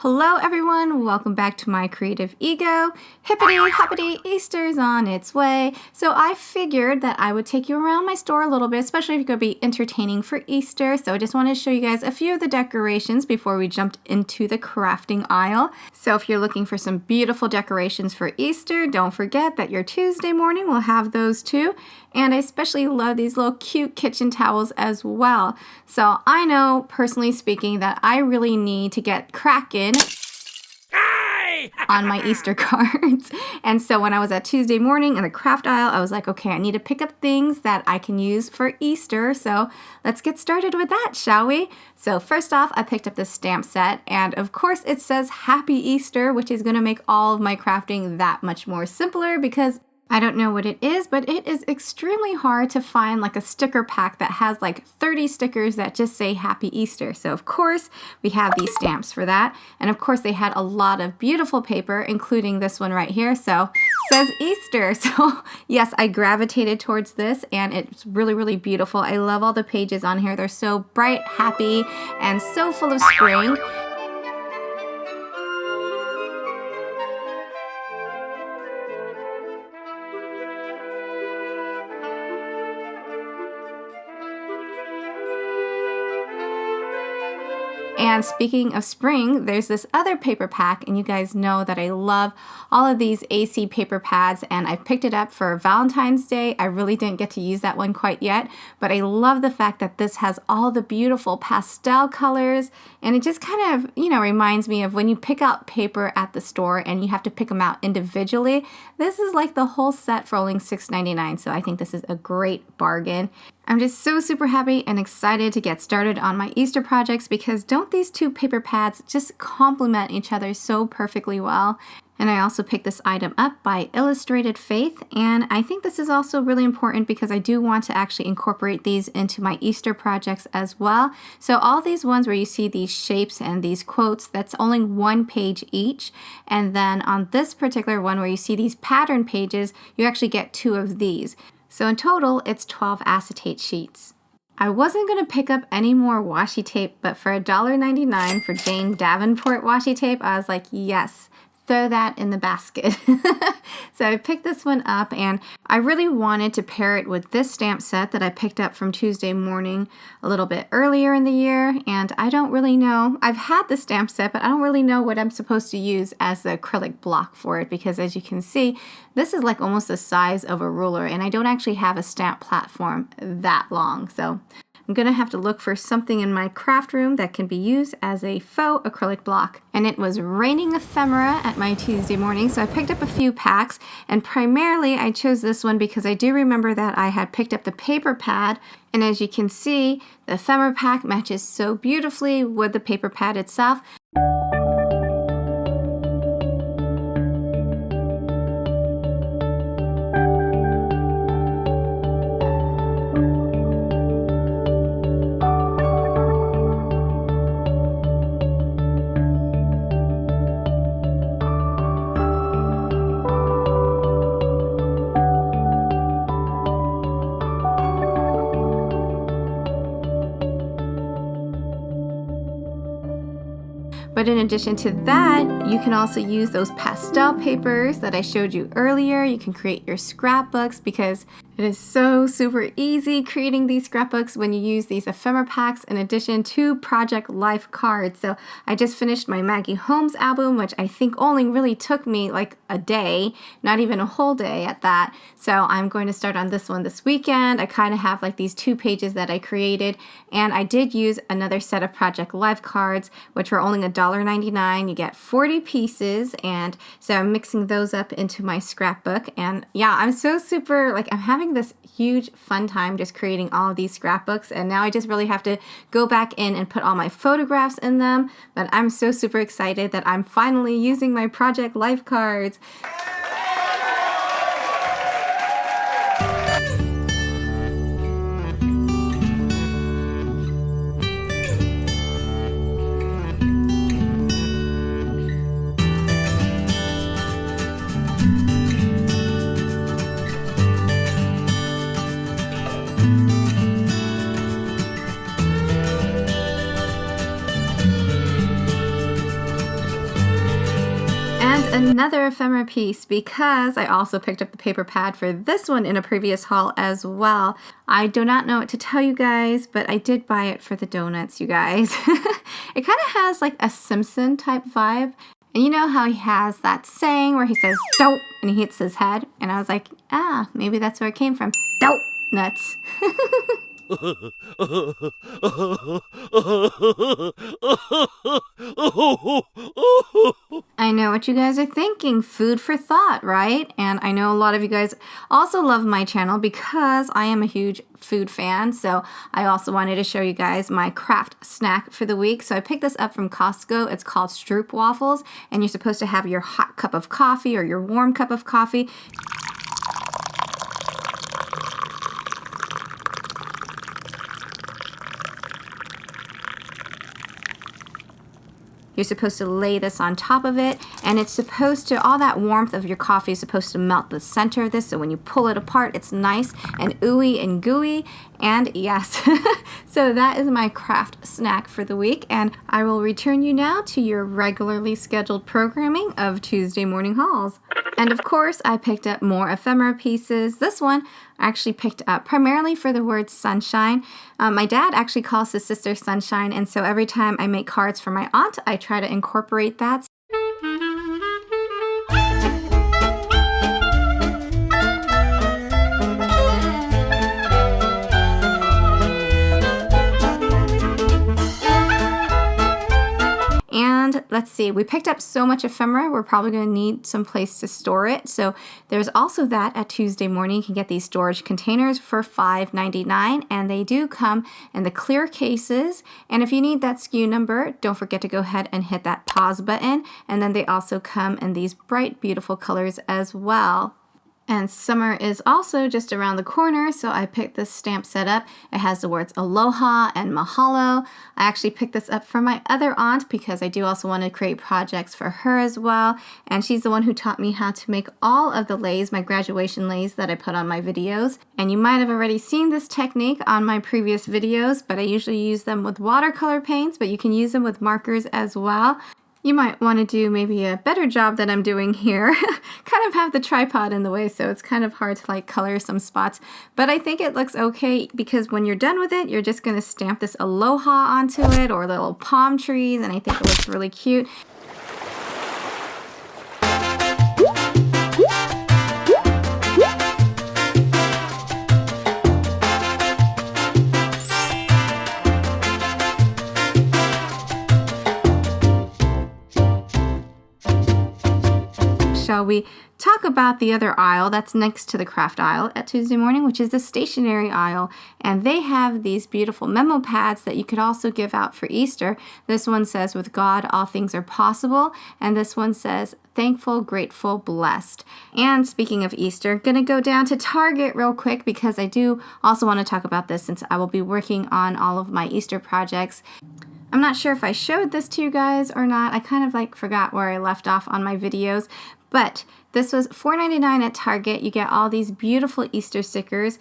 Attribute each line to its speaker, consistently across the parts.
Speaker 1: Hello everyone, welcome back to my creative ego. Hippity hoppity, Easter's on its way. So I figured that I would take you around my store a little bit, especially if you're going to be entertaining for Easter. So I just wanted to show you guys a few of the decorations before we jumped into the crafting aisle. So if you're looking for some beautiful decorations for Easter, don't forget that your Tuesday morning will have those too. And I especially love these little cute kitchen towels as well. So I know, personally speaking, that I really need to get cracking on my Easter cards. And so when I was at Tuesday morning in the craft aisle, I was like, okay, I need to pick up things that I can use for Easter. So let's get started with that, shall we? So first off, I picked up this stamp set, and of course it says Happy Easter, which is going to make all of my crafting that much more simpler because I don't know what it is, but it is extremely hard to find like a sticker pack that has like 30 stickers that just say Happy Easter. So of course we have these stamps for that. And of course they had a lot of beautiful paper, including this one right here. So it says Easter. So yes, I gravitated towards this and it's really, really beautiful. I love all the pages on here. They're so bright, happy, and so full of spring. And speaking of spring, there's this other paper pack, and you guys know that I love all of these AC paper pads, and I picked it up for Valentine's Day. I really didn't get to use that one quite yet, but I love the fact that this has all the beautiful pastel colors, and it just kind of, reminds me of when you pick out paper at the store and you have to pick them out individually. This is like the whole set for only $6.99, so I think this is a great bargain. I'm just so super happy and excited to get started on my Easter projects because don't these two paper pads just complement each other so perfectly well? And I also picked this item up by Illustrated Faith, and I think this is also really important because I do want to actually incorporate these into my Easter projects as well. So all these ones where you see these shapes and these quotes, that's only one page each. And then on this particular one where you see these pattern pages, you actually get 2 of these. So in total, it's 12 acetate sheets. I wasn't going to pick up any more washi tape, but for $1.99 for Jane Davenport washi tape, I was like, yes, throw that in the basket. So I picked this one up, and I really wanted to pair it with this stamp set that I picked up from Tuesday morning a little bit earlier in the year, and I don't really know. I've had the stamp set, but I don't really know what I'm supposed to use as the acrylic block for it because as you can see, this is like almost the size of a ruler, and I don't actually have a stamp platform that long. So I'm going to have to look for something in my craft room that can be used as a faux acrylic block. And it was raining ephemera at my Tuesday morning, so I picked up a few packs, and primarily I chose this one because I do remember that I had picked up the paper pad, and as you can see, the ephemera pack matches so beautifully with the paper pad itself. But in addition to that, you can also use those pastel papers that I showed you earlier. You can create your scrapbooks because it is so super easy creating these scrapbooks when you use these ephemera packs in addition to project life cards. So I just finished my Maggie Holmes album, which I think only really took me like a day, not even a whole day at that. So I'm going to start on this one this weekend. I kind of have like these 2 pages that I created, and I did use another set of project life cards, which were only $1.99. You get 40 pieces, and so I'm mixing those up into my scrapbook. And yeah, I'm so super, like I'm having this huge fun time just creating all of these scrapbooks, and now I just really have to go back in and put all my photographs in them. But I'm so super excited that I'm finally using my project life cards. Another ephemera piece because I also picked up the paper pad for this one in a previous haul as well. I do not know what to tell you guys, but I did buy it for the donuts, you guys. It kind of has like a Simpson type vibe. And you know how he has that saying where he says, "Dope," and he hits his head? And I was like, maybe that's where it came from. Dope nuts. I know what you guys are thinking. Food for thought, right? And I know a lot of you guys also love my channel because I am a huge food fan. So I also wanted to show you guys my craft snack for the week. So I picked this up from Costco. It's called Stroop waffles, and you're supposed to have your hot cup of coffee or your warm cup of coffee. You're supposed to lay this on top of it, and it's supposed to, all that warmth of your coffee is supposed to melt the center of this, so when you pull it apart, it's nice and ooey and gooey, and yes. So that is my craft snack for the week, and I will return you now to your regularly scheduled programming of Tuesday morning hauls. And of course, I picked up more ephemera pieces. This one I actually picked up primarily for the word sunshine. My dad actually calls his sister Sunshine, and so every time I make cards for my aunt, I try to incorporate that. And let's see, we picked up so much ephemera, we're probably going to need some place to store it. So there's also that at Tuesday morning. You can get these storage containers for $5.99, and they do come in the clear cases. And if you need that SKU number, don't forget to go ahead and hit that pause button. And then they also come in these bright, beautiful colors as well. And summer is also just around the corner, so I picked this stamp set up. It has the words aloha and mahalo. I actually picked this up for my other aunt because I do also want to create projects for her as well. And she's the one who taught me how to make all of the lays, my graduation lays that I put on my videos. And you might have already seen this technique on my previous videos, but I usually use them with watercolor paints, but you can use them with markers as well. You might want to do maybe a better job than I'm doing here. Kind of have the tripod in the way, so it's kind of hard to like color some spots. But I think it looks okay because when you're done with it, you're just going to stamp this aloha onto it or little palm trees, and I think it looks really cute. Shall we talk about the other aisle that's next to the craft aisle at Tuesday morning, which is the stationery aisle. And they have these beautiful memo pads that you could also give out for Easter. This one says, "With God, all things are possible." And this one says, "Thankful, grateful, blessed." And speaking of Easter, gonna go down to Target real quick because I do also want to talk about this since I will be working on all of my Easter projects. I'm not sure if I showed this to you guys or not. I kind of like forgot where I left off on my videos. But this was $4.99 at Target. You get all these beautiful Easter stickers.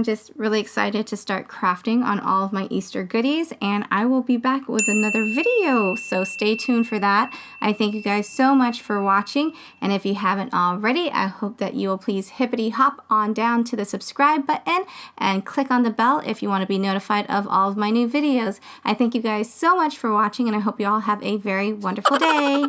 Speaker 1: I'm just really excited to start crafting on all of my Easter goodies, and I will be back with another video, so stay tuned for that. I thank you guys so much for watching, and if you haven't already, I hope that you will please hippity hop on down to the subscribe button and click on the bell if you want to be notified of all of my new videos. I thank you guys so much for watching, and I hope you all have a very wonderful day.